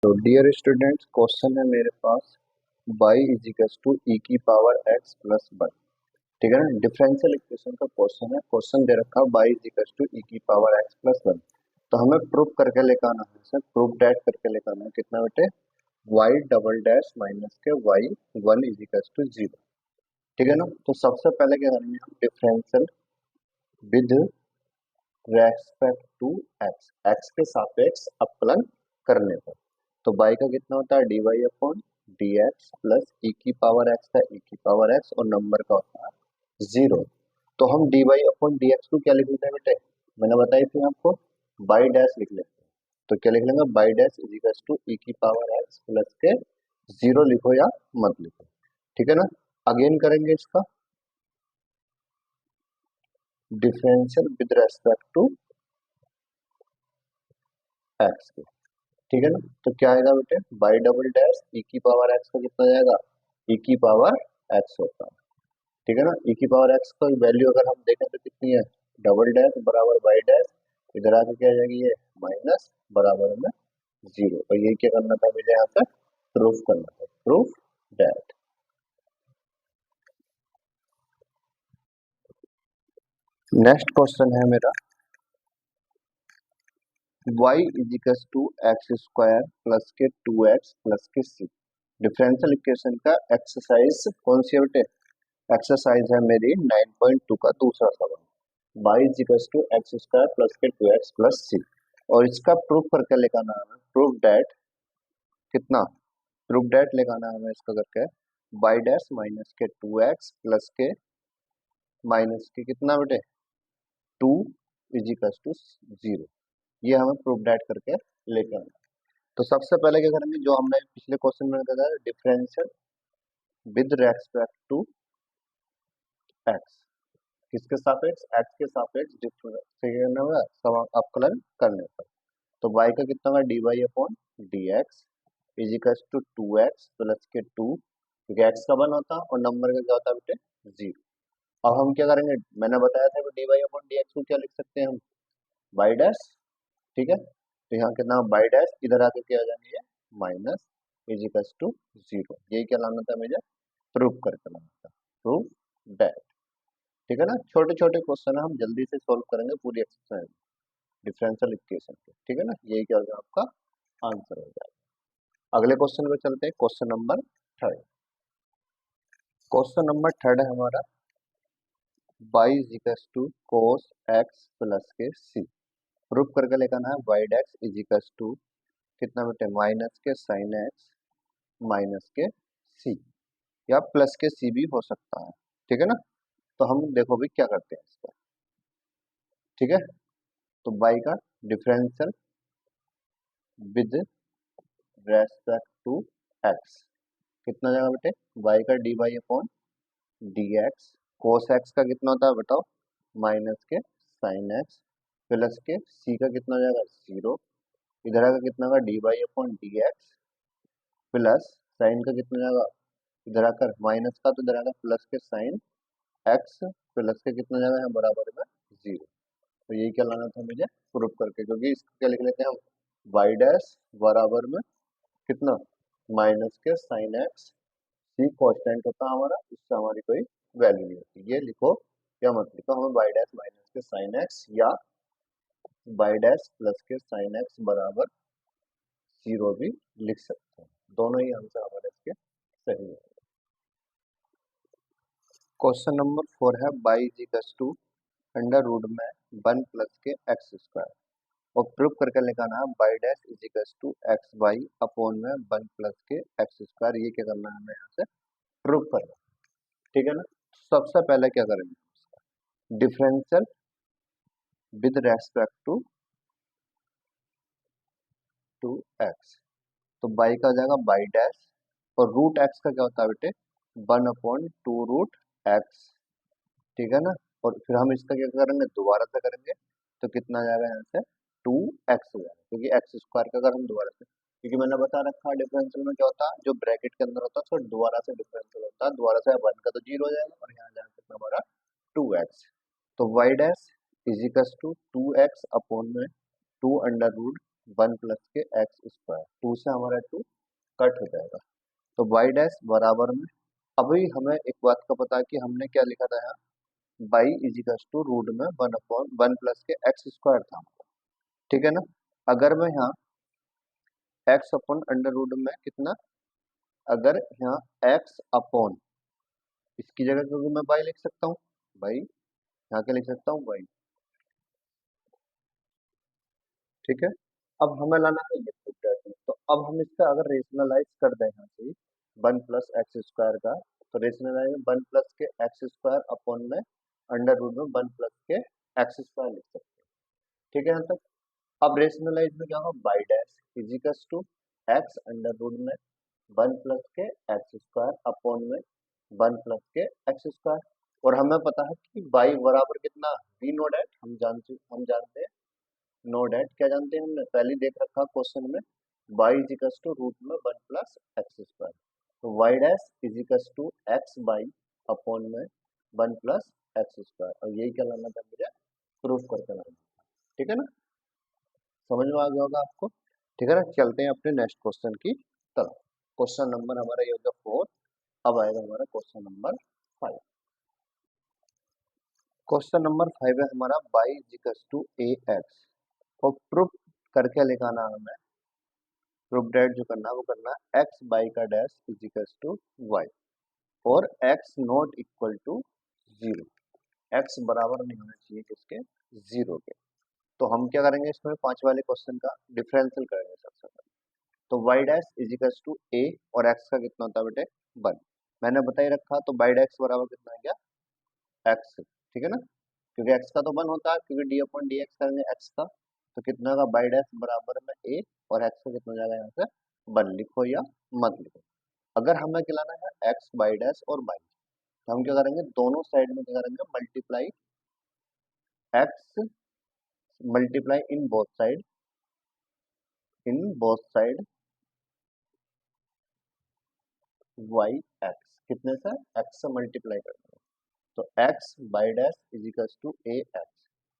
तो dear students, question है मेरे पास y is equal to E की पावर x प्लस वन। ठीक है ना, डिफरेंशियल इक्वेशन का क्वेश्चन है। क्वेश्चन दे रखा है y is equal to E की पावर x प्लस वन। तो हमें प्रूफ करके लेकर आना है सर, प्रूफ डैट करके लेकर आना है। कितना बेटे? y double dash minus K y one is equal to zero. ठीक है ना। तो सबसे पहले क्या करेंगे हम, differential with respect to x, x के सापेक्ष अवकलन करने पर। तो y का कितना होता है? D Y upon D X plus E की पावर x का ई की पावर x और नंबर का होता है जीरो। तो हम D Y upon D X को क्या लिख लेते हैं बेटे? मैंने बताई थी आपको, बाई डैश लिख लेते हैं। तो क्या लिख लेंगे? Y dash is equal to E की पावर x प्लस के जीरो लिखो या मत लिखो। ठीक है ना। अगेन करेंगे इसका differential with respect to X. ठीक है ना। तो क्या आएगा बेटे? बाई डबल डैश ई की पावर एक्स का कितना जाएगा? ई की पावर एक्स होता है। ठीक है ना। ई की पावर एक्स का वैल्यू अगर हम देखें तो कितनी है? डबल डैश बराबर बाई डैश, इधर आके क्या आ जाएगी? ये माइनस बराबर में जीरो। और ये क्या करना था मुझे? यहाँ पे प्रूफ करना था, प्रूफ डैट। नेक्स्ट क्वेश्चन है मेरा, y is equal to X square plus K two X plus K C. Differential equation का एक्सरसाइज कौन सी है बेटे? एक्सरसाइज है मेरी 9.2 का दूसरा सवाल। y is equal to X square plus K two X plus C. और इसका प्रूफ करके लेकर आना है, प्रूफ डैट कितना? प्रूफ डैट लेकर आना है हमें इसका करके Y dash minus K two X plus K minus K कितना बेटे? Two is equal to zero. ये हमें प्रूफ डैट करके लेकर आना है। तो सबसे पहले क्या करेंगे, जो हमने पिछले क्वेश्चन में बताया, differential with respect to X. किसके सापेक्ष? एक्स के सापेक्ष अवकलन करने पर। तो y का कितना होगा? D Y upon D X is equal to two X plus K two, क्योंकि एक्स का वन होता और नंबर का क्या होता है बेटे? जीरो। अब हम क्या करेंगे? मैंने बताया था D Y upon D X को क्या लिख सकते हैं हम? Y dash. ठीक है। तो यहाँ कितना? बाई डैश, इधर आके क्या आ जाएंगे? ये minus is equal to zero. यही क्या लाना था मुझे? प्रूफ करके लाना था, प्रूफ डैट। ठीक है ना। छोटे छोटे क्वेश्चन है, हम जल्दी से सॉल्व करेंगे पूरी एक्सरसाइज डिफरेंशियल इक्वेशन के। ठीक है ना। यही क्या होगा? आपका आंसर हो जाएगा। अगले क्वेश्चन पे चलते हैं, question number third. Question number third है हमारा, y is equal to cos X plus K C. Proof करके लेकर है y dash is equal to कितना बेटे? माइनस के साइन एक्स माइनस के सी, या प्लस के सी भी हो सकता है। ठीक है ना। तो हम देखो भी क्या करते हैं इसका। ठीक है। तो y का differential with respect to X कितना जाएगा बेटे? y का D Y upon D X, cos X का कितना होता है बताओ? माइनस के साइन एक्स प्लस के सी का कितना हो जाएगा? जीरो। इधर का कितना होगा? D Y upon D X plus sine का कितना जाएगा? इधर आकर माइनस का, तो इधर आकर प्लस के साइन एक्स प्लस के कितना जाएगा? यहाँ बराबर में जीरो। तो यही क्या लाना था मुझे? प्रूफ करके, क्योंकि इसको क्या लिख लेते हैं हम? वाई डैश बराबर में कितना? माइनस के साइन एक्स, सी कांस्टेंट होता है हमारा, इससे हमारी कोई वैल्यू नहीं होती। ये लिखो या मत लिखो, हमें वाई डैश माइनस के साइन एक्स या वाई डैश प्लस के साइन एक्स बराबर जीरो भी लिख सकते हैं। दोनों ही आंसर हमारे इसके सही है। क्वेश्चन नंबर फोर है, Y is equal to under root में one plus K X square. और प्रूफ करके लिखाना है Y dash is equal to X Y upon में one plus K X square. ये क्या करना है हमें? यहाँ से प्रूफ करना है। ठीक है ना। सबसे पहले क्या करेंगे? Differential with respect to X. तो बाई का हो जाएगा बाई डैश, और रूट एक्स का क्या होता है बेटे? One upon two root X. ठीक है ना। और फिर हम इसका क्या करेंगे? दोबारा से करेंगे तो कितना जाएगा यहाँ से? टू एक्स हो जाएगा, क्योंकि एक्स स्क्वायर का अगर हम दोबारा से, क्योंकि मैंने बता रखा है डिफरेंशियल में क्या होता है, जो ब्रैकेट के अंदर होता है उसको दोबारा से डिफरेंशियल होता है। दोबारा से वन का तो जीरो हो जाएगा, और यहाँ जाएगा कितना हमारा? Two X. तो Y dash is equal to two X upon में two under root one plus K X square, two से हमारा टू कट हो जाएगा। तो वाई डैश बराबर में, अभी हमें एक बात का पता है कि हमने क्या लिखा था यहाँ, बाई इजिकल्स टू रूट में one upon one plus K X square था हमारा, ठीक है ना। अगर मैं यहाँ एक्स अपॉन अंडर रूट में कितना, अगर यहाँ एक्स अपॉन, इसकी जगह क्योंकि मैं बाई लिख सकता हूँ, बाई यहाँ के लिख सकता हूँ बाई, ठीक है। अब हमें लाना है ये प्रूफ डेट में, तो अब हम इसका अगर रेशनलाइज कर दें यहाँ से वन प्लस एक्स स्क्वायर का, तो रेशनलाइज में one plus K X square upon में अंडर रूट में one plus K X square लिख सकते हैं, ठीक है यहाँ तक। अब रेशनलाइज में क्या होगा, Y dash equals to X under root में one plus K X square upon में one plus K X square. और हमें पता है कि बाई बराबर कितना, वी नो डैट, हम जानते हैं नो डैट, क्या जानते हैं, हमने पहले देख रखा क्वेश्चन में, वाई इजिकल्स टू रूट में वन प्लस एक्स स्क्वायर, तो Y dash equals to X Y upon में वन प्लस एक्स स्क्वायर, और यही क्या लाना था मुझे, प्रूफ करके लाना था, ठीक है ना। समझ में आ गया होगा आपको, ठीक है ना। चलते हैं अपने नेक्स्ट क्वेश्चन की तरफ। क्वेश्चन नंबर हमारा ये हो गया 4। अब आएगा हमारा क्वेश्चन नंबर 5। क्वेश्चन नंबर 5 है हमारा, Y equals to A X, और प्रूफ करके लिखाना हमें, प्रूफ डेट जो करना है वो करना है एक्स बाई का डैश इजिकल्स टू वाई, और X not equal to zero, X बराबर नहीं होना चाहिए किसके, जीरो के। तो हम क्या करेंगे, इसमें 5 वाले क्वेश्चन का डिफरेंशियल करेंगे सबसे पहले। तो वाई डैश इजिकल्स टू ए, और एक्स का कितना होता है बेटे, वन, मैंने बता ही रखा, तो बाई डैश बराबर कितना आ गया, एक्स, ठीक है ना, क्योंकि एक्स का तो वन होता है, क्योंकि डी अपॉन डी एक्स करेंगे एक्स का, तो कितना का बाई डैश बराबर में ए, और एक्स का कितना हो जाएगा यहाँ से, वन, लिखो या मत लिखो। अगर हमें खिलाना है एक्स बाई डैश और बाई, तो हम क्या करेंगे, दोनों साइड में क्या करेंगे, multiply X, multiply in both side Y X, कितने से, एक्स से मल्टीप्लाई करना है, तो X Y dash equals to A X,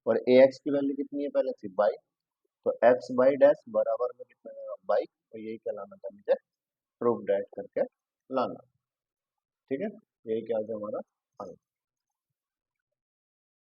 और ए एक्स की वैल्यू कितनी है पहले से, बाई, तो एक्स बाई डैश बराबर में कितना आएगा, बाई, और यही क्या लाना था मुझे, प्रूफ डैट करके लाना, ठीक है। यही क्या हो गया हमारा आंसर।